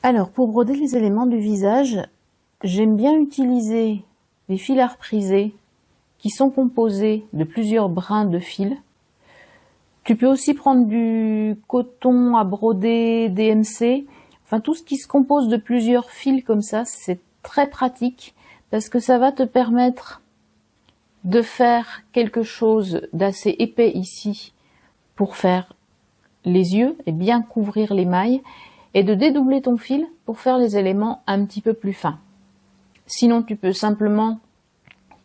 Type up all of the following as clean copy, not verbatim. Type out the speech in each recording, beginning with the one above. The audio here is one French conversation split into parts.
Alors, pour broder les éléments du visage, j'aime bien utiliser les fils à repriser qui sont composés de plusieurs brins de fil. Tu peux aussi prendre du coton à broder, DMC, enfin tout ce qui se compose de plusieurs fils comme ça, c'est très pratique parce que ça va te permettre de faire quelque chose d'assez épais ici pour faire les yeux et bien couvrir les mailles, et de dédoubler ton fil pour faire les éléments un petit peu plus fins. Sinon, tu peux simplement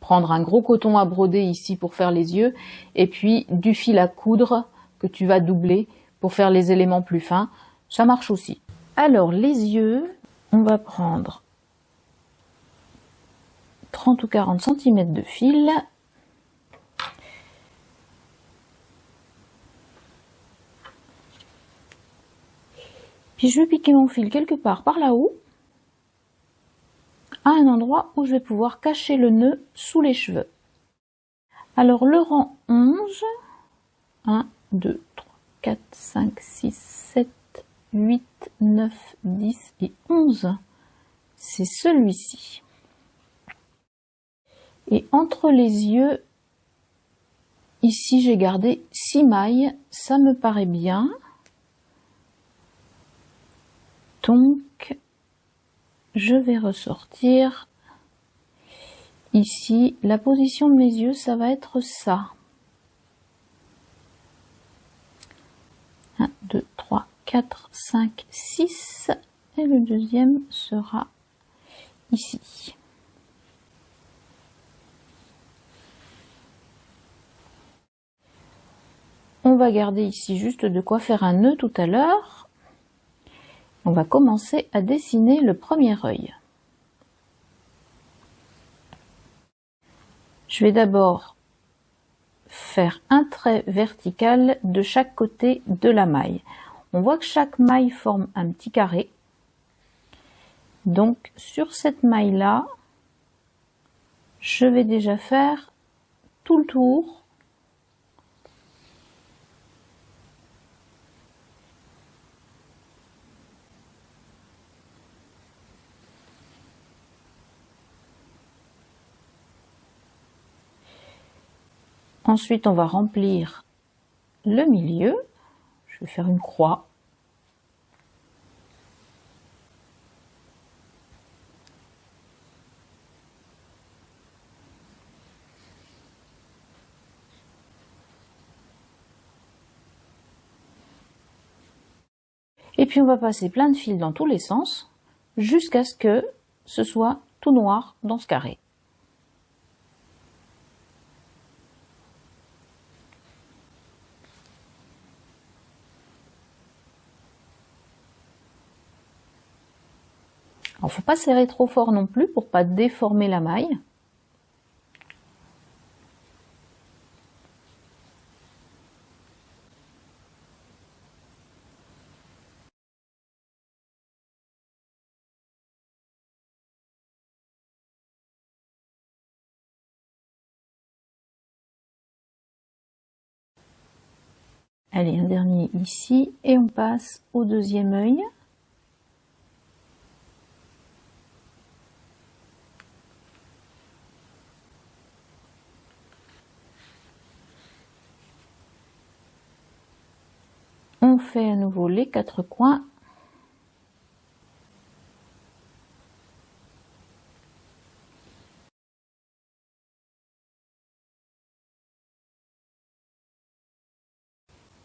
prendre un gros coton à broder ici pour faire les yeux, et puis du fil à coudre que tu vas doubler pour faire les éléments plus fins. Ça marche aussi. Alors, les yeux, on va prendre 30 ou 40 cm de fil. Puis je vais piquer mon fil quelque part par là-haut, à un endroit où je vais pouvoir cacher le nœud sous les cheveux. Alors le rang 11, 1, 2, 3, 4, 5, 6, 7, 8, 9, 10 et 11, c'est celui-ci. Et entre les yeux, ici j'ai gardé 6 mailles, ça me paraît bien. Donc, je vais ressortir ici. La position de mes yeux, ça va être ça. 1, 2, 3, 4, 5, 6. Et le deuxième sera ici. On va garder ici juste de quoi faire un nœud tout à l'heure. On va commencer à dessiner le premier œil. Je vais d'abord faire un trait vertical de chaque côté de la maille. On voit que chaque maille forme un petit carré. Donc sur cette maille-là, je vais déjà faire tout le tour. Ensuite, on va remplir le milieu. Je vais faire une croix. Et puis on va passer plein de fils dans tous les sens jusqu'à ce que ce soit tout noir dans ce carré. Alors, faut pas serrer trop fort non plus pour pas déformer la maille. Allez, un dernier ici et on passe au deuxième œil. On fait à nouveau les 4 coins.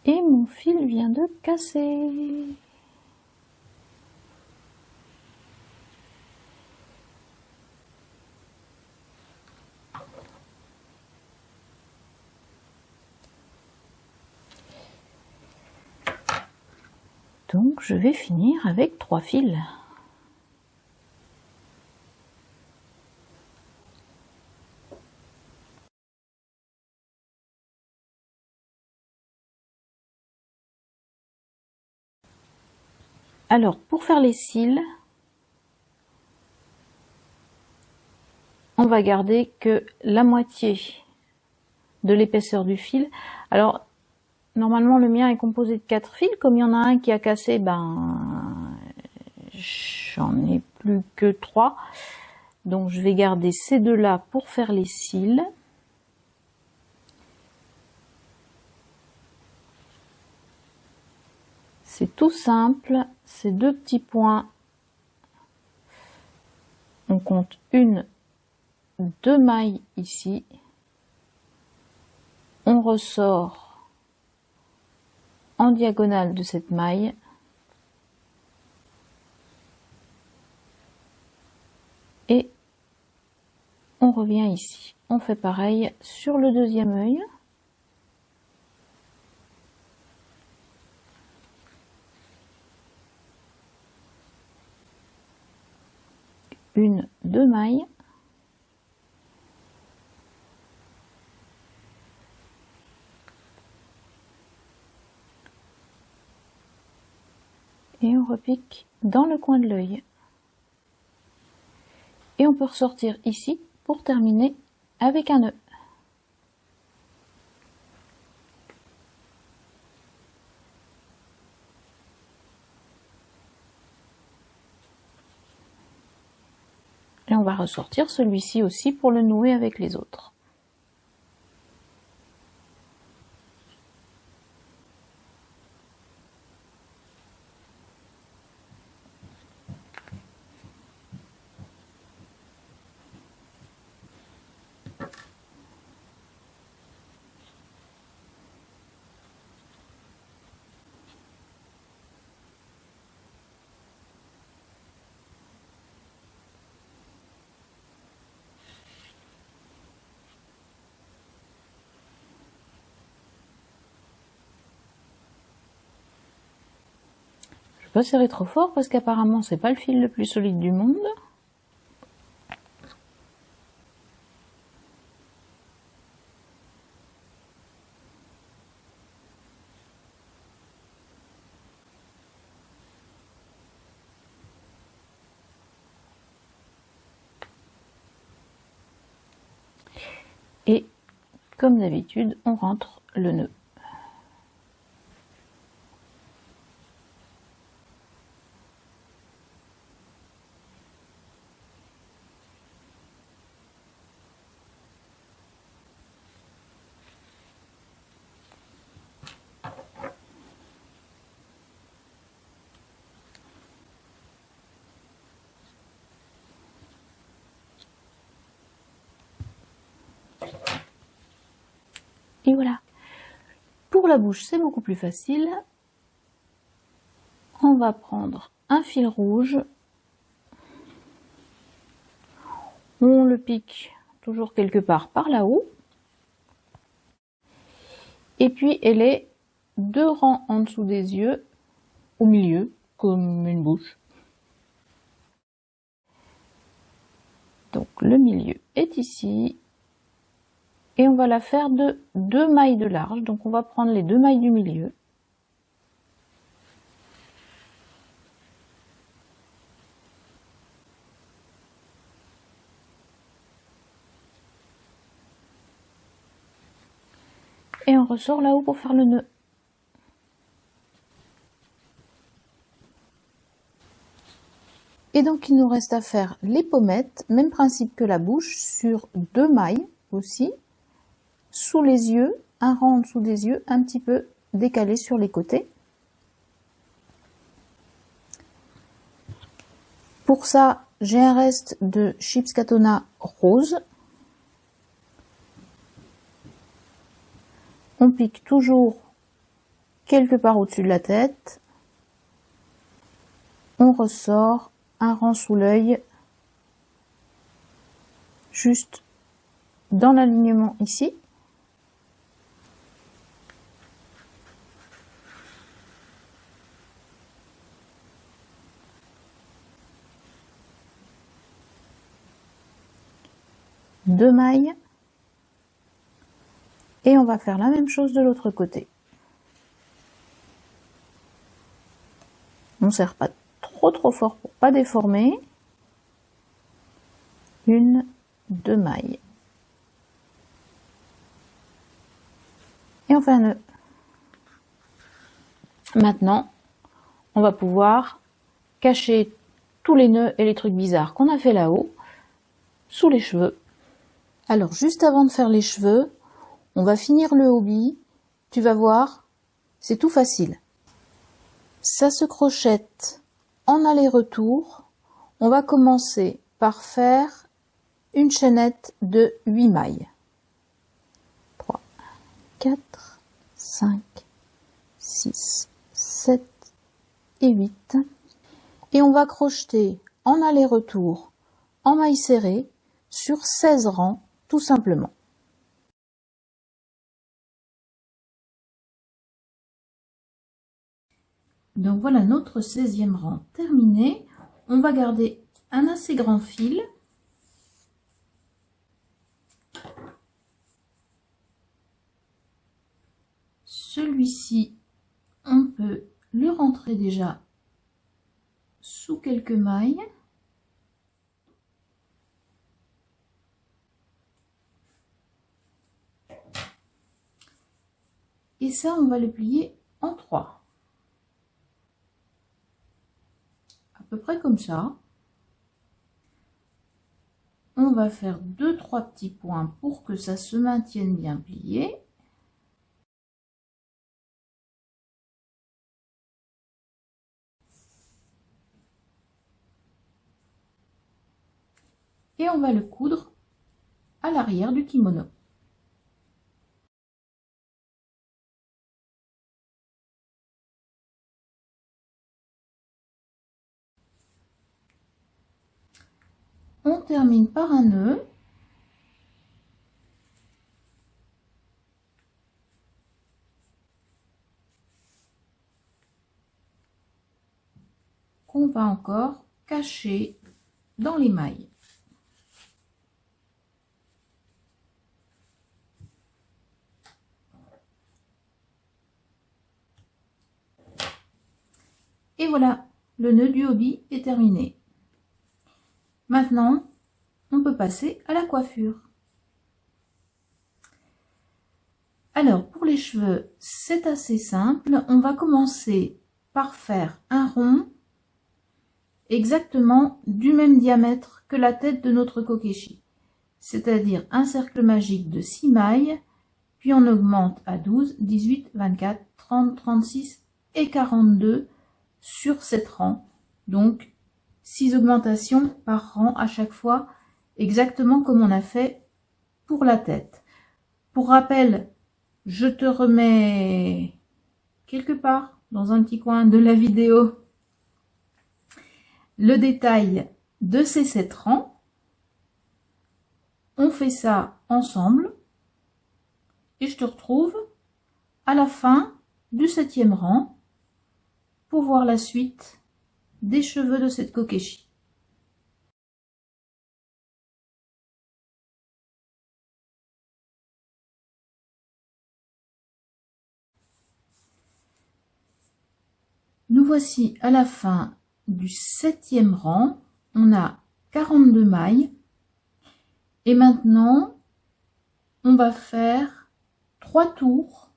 Et mon fil vient de casser. Donc je vais finir avec 3 fils. Alors pour faire les cils, on va garder que la moitié de l'épaisseur du fil. Alors normalement le mien est composé de 4 fils, comme il y en a un qui a cassé, ben j'en ai plus que 3. Donc je vais garder ces deux-là pour faire les cils. C'est tout simple, ces deux petits points. On compte 1, 2 mailles ici. On ressort en diagonale de cette maille. Et on revient ici. On fait pareil sur le deuxième œil. Une, 2 mailles. Et on repique dans le coin de l'œil. Et on peut ressortir ici pour terminer avec un nœud. Et on va ressortir celui-ci aussi pour le nouer avec les autres. Je peux pas serrer trop fort parce qu'apparemment c'est pas le fil le plus solide du monde. Et comme d'habitude, on rentre le nœud. Et voilà. Pour la bouche, c'est beaucoup plus facile. On va prendre un fil rouge. On le pique toujours quelque part par là-haut. Et puis, elle est 2 rangs en dessous des yeux, au milieu, comme une bouche. Donc, le milieu est ici. Et on va la faire de 2 mailles de large. Donc on va prendre les 2 mailles du milieu. Et on ressort là-haut pour faire le nœud. Et donc il nous reste à faire les pommettes, même principe que la bouche, sur 2 mailles aussi. Sous les yeux, un rang en dessous des yeux, un petit peu décalé sur les côtés. Pour ça, j'ai un reste de Chips Katona rose. On pique toujours quelque part au-dessus de la tête. On ressort un rang sous l'œil, juste dans l'alignement ici. Deux mailles. Et on va faire la même chose de l'autre côté. On ne serre pas trop fort pour pas déformer. 1, 2 mailles. Et on fait un nœud. Maintenant, on va pouvoir cacher tous les nœuds et les trucs bizarres qu'on a fait là-haut sous les cheveux. Alors juste avant de faire les cheveux, on va finir le hobby. Tu vas voir, c'est tout facile. Ça se crochette en aller-retour. On va commencer par faire une chaînette de 8 mailles. 3, 4, 5, 6, 7 et 8. Et on va crocheter en aller-retour en mailles serrées sur 16 rangs tout simplement. Donc voilà notre 16e rang terminé. On va garder un assez grand fil. Celui-ci, on peut le rentrer déjà sous quelques mailles. Et ça, on va le plier en 3. À peu près comme ça. On va faire 2-3 petits points pour que ça se maintienne bien plié. Et on va le coudre à l'arrière du kimono. On termine par un nœud. Qu'on va encore cacher dans les mailles. Et voilà, le nœud du hobby est terminé. Maintenant, on peut passer à la coiffure. Alors, pour les cheveux, c'est assez simple. On va commencer par faire un rond exactement du même diamètre que la tête de notre kokeshi. C'est-à-dire un cercle magique de 6 mailles, puis on augmente à 12, 18, 24, 30, 36 et 42 sur 7 rangs. Donc 6 augmentations par rang à chaque fois, exactement comme on a fait pour la tête. Pour rappel, je te remets quelque part dans un petit coin de la vidéo le détail de ces 7 rangs. On fait ça ensemble et je te retrouve à la fin du 7e rang pour voir la suite des cheveux de cette kokeshi. Nous voici à la fin du 7e rang. On a 42 mailles et maintenant on va faire 3 tours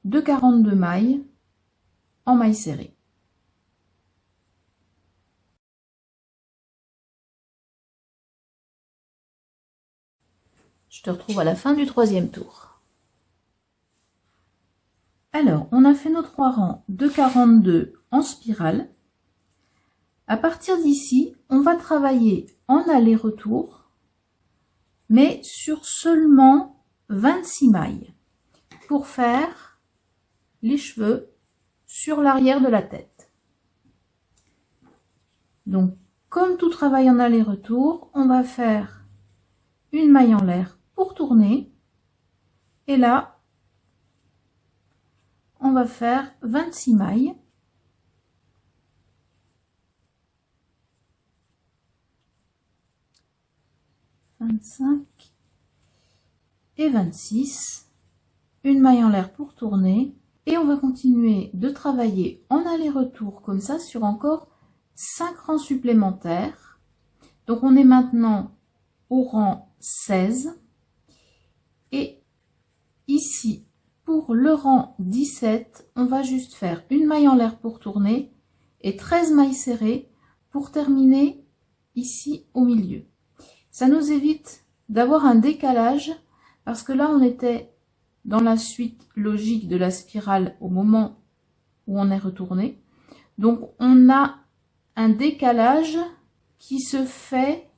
de 42 mailles en mailles serrées. Je te retrouve à la fin du 3e tour. Alors, on a fait nos 3 rangs de 42 en spirale. À partir d'ici, on va travailler en aller-retour, mais sur seulement 26 mailles pour faire les cheveux sur l'arrière de la tête. Donc, comme tout travail en aller-retour, on va faire une maille en l'air pour tourner. Et là, on va faire 26 mailles. Et 26, une maille en l'air pour tourner, et on va continuer de travailler en aller-retour comme ça sur encore 5 rangs supplémentaires. Donc on est maintenant au rang 16 et ici pour le rang 17, on va juste faire une maille en l'air pour tourner et 13 mailles serrées pour terminer ici au milieu. Ça nous évite d'avoir un décalage parce que là on était dans la suite logique de la spirale au moment où on est retourné. Donc on a un décalage qui se fait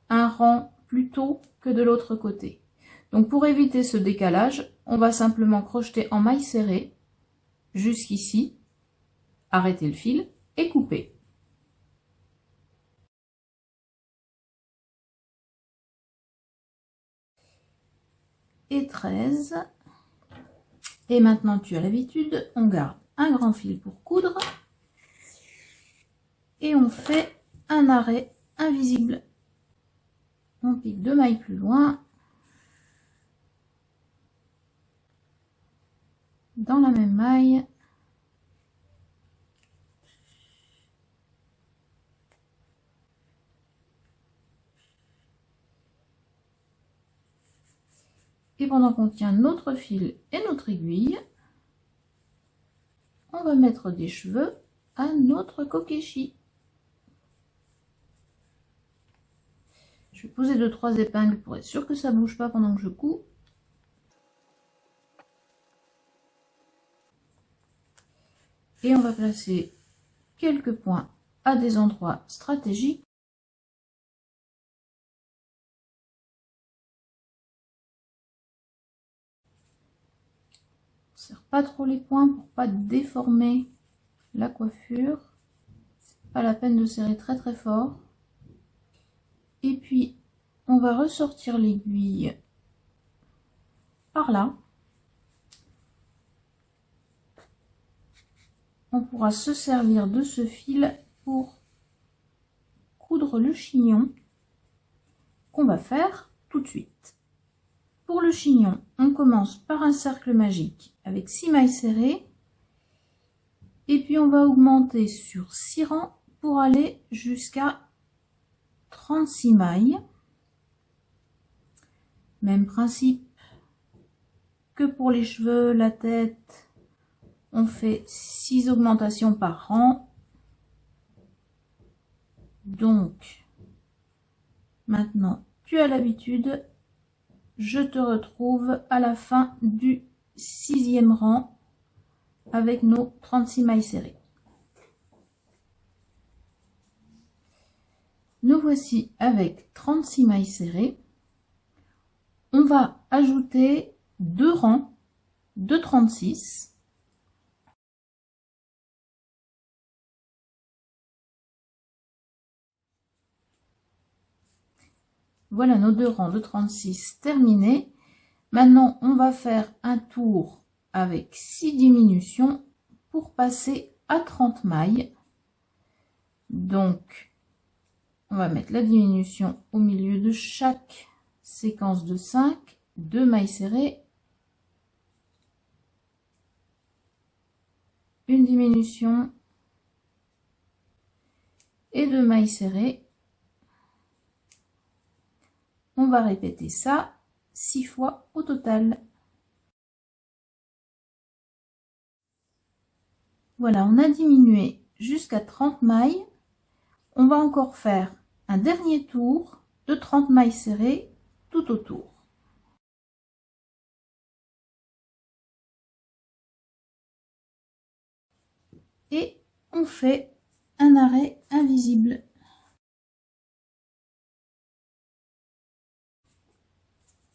un rang plus tôt que de l'autre côté. Donc pour éviter ce décalage, on va simplement crocheter en maille serrée jusqu'ici, arrêter le fil et couper. Et 13. Et maintenant tu as l'habitude, on garde un grand fil pour coudre et on fait un arrêt invisible. On pique 2 mailles plus loin dans la même maille. Et pendant qu'on tient notre fil et notre aiguille, on va mettre des cheveux à notre kokeshi. Je vais poser 2-3 épingles pour être sûr que ça ne bouge pas pendant que je couds. Et on va placer quelques points à des endroits stratégiques. On ne serre pas trop les points pour ne pas déformer la coiffure. C'est pas la peine de serrer très très fort. Et puis on va ressortir l'aiguille par là. On pourra se servir de ce fil pour coudre le chignon qu'on va faire tout de suite. Pour le chignon, on commence par un cercle magique avec 6 mailles serrées et puis on va augmenter sur 6 rangs pour aller jusqu'à 36 mailles. Même principe que pour les cheveux, la tête, on fait 6 augmentations par rang. Donc, maintenant, tu as l'habitude, je te retrouve à la fin du 6e rang avec nos 36 mailles serrées. Nous voici avec 36 mailles serrées. On va ajouter 2 rangs de 36. Voilà nos 2 rangs de 36 terminés. Maintenant, on va faire un tour avec 6 diminutions pour passer à 30 mailles. Donc, on va mettre la diminution au milieu de chaque séquence de 5, 2 mailles serrées, une diminution et 2 mailles serrées. On va répéter ça 6 fois au total. Voilà, on a diminué jusqu'à 30 mailles. On va encore faire un dernier tour de 30 mailles serrées tout autour. Et on fait un arrêt invisible.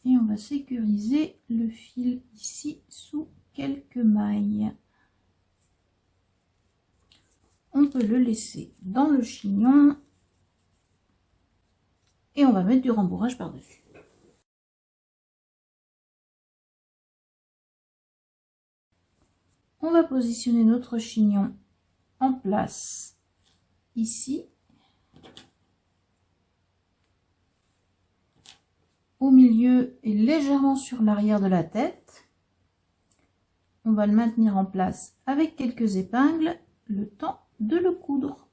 Et on va sécuriser le fil ici sous quelques mailles. On peut le laisser dans le chignon et on va mettre du rembourrage par-dessus. On va positionner notre chignon en place ici. Au milieu et légèrement sur l'arrière de la tête. On va le maintenir en place avec quelques épingles, le temps de le coudre.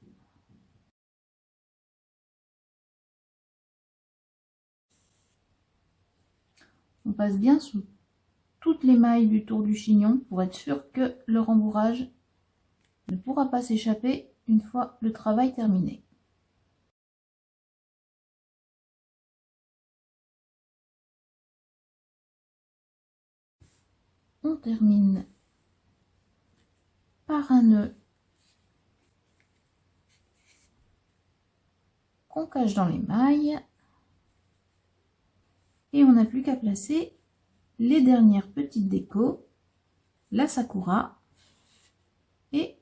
On passe bien sous toutes les mailles du tour du chignon pour être sûr que le rembourrage ne pourra pas s'échapper une fois le travail terminé. On termine par un nœud qu'on cache dans les mailles et on n'a plus qu'à placer les dernières petites décos, la sakura et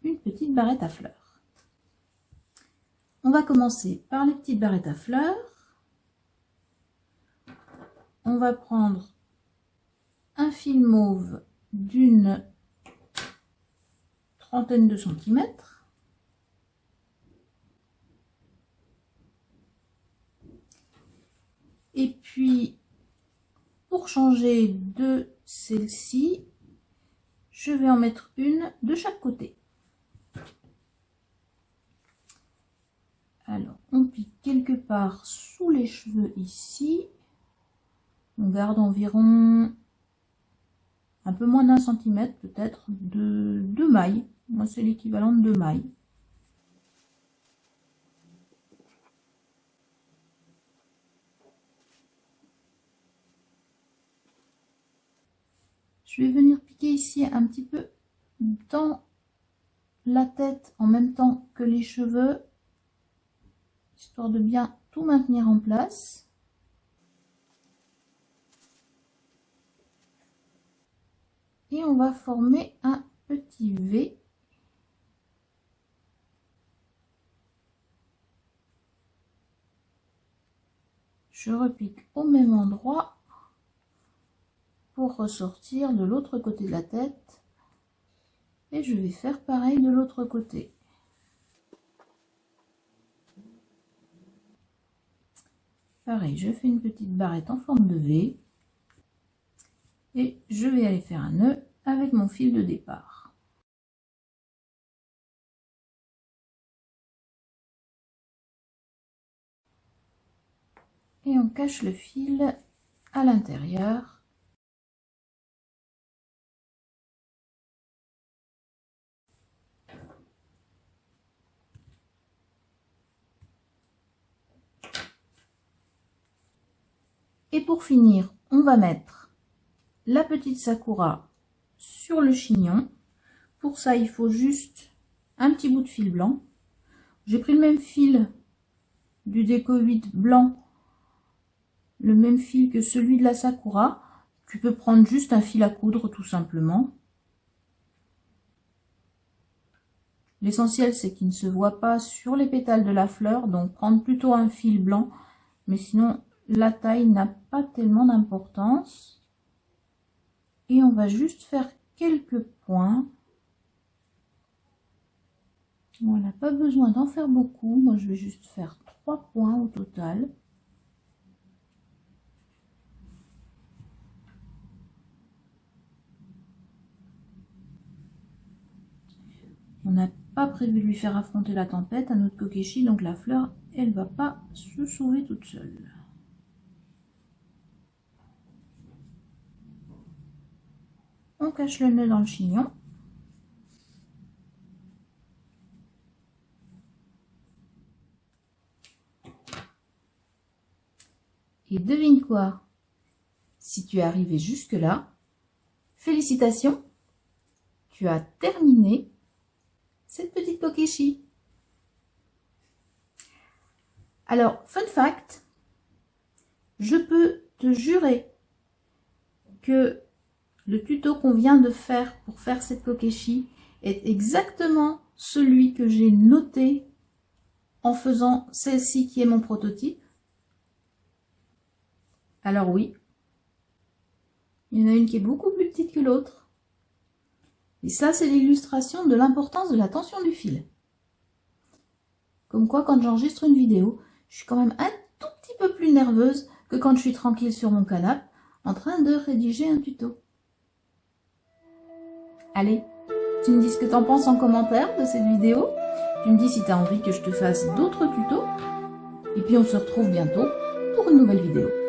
une petite barrette à fleurs. On va commencer par les petites barrettes à fleurs. On va prendre un fil mauve d'une trentaine de centimètres. Et puis, pour changer de celle-ci, je vais en mettre une de chaque côté. Alors, on pique quelque part sous les cheveux ici. On garde environ un peu moins d'un centimètre, peut-être, de 2 mailles. Moi, c'est l'équivalent de 2 mailles. Je vais venir piquer ici un petit peu dans la tête en même temps que les cheveux, histoire de bien tout maintenir en place. Et on va former un petit V. Je repique au même endroit pour ressortir de l'autre côté de la tête. Et je vais faire pareil de l'autre côté. Pareil, je fais une petite barrette en forme de V. Et je vais aller faire un nœud avec mon fil de départ. Et on cache le fil à l'intérieur. Et pour finir, on va mettre la petite sakura sur le chignon. Pour ça, il faut juste un petit bout de fil blanc. J'ai pris le même fil du déco 8 blanc, le même fil que celui de la sakura. Tu peux prendre juste un fil à coudre tout simplement. L'essentiel, c'est qu'il ne se voit pas sur les pétales de la fleur, donc prendre plutôt un fil blanc, mais sinon la taille n'a pas tellement d'importance. Et on va juste faire quelques points. Voilà, pas besoin d'en faire beaucoup. Moi, je vais juste faire 3 points au total. On n'a pas prévu de lui faire affronter la tempête à notre kokeshi, donc la fleur, elle va pas se sauver toute seule. On cache le nœud dans le chignon. Et devine quoi? Si tu es arrivé jusque-là, félicitations, tu as terminé cette petite kokeshi. Alors, fun fact, je peux te jurer que le tuto qu'on vient de faire pour faire cette kokeshi est exactement celui que j'ai noté en faisant celle-ci qui est mon prototype. Alors oui, il y en a une qui est beaucoup plus petite que l'autre. Et ça, c'est l'illustration de l'importance de la tension du fil. Comme quoi, quand j'enregistre une vidéo, je suis quand même un tout petit peu plus nerveuse que quand je suis tranquille sur mon canapé en train de rédiger un tuto. Allez, tu me dis ce que tu en penses en commentaire de cette vidéo. Tu me dis si tu as envie que je te fasse d'autres tutos. Et puis on se retrouve bientôt pour une nouvelle vidéo.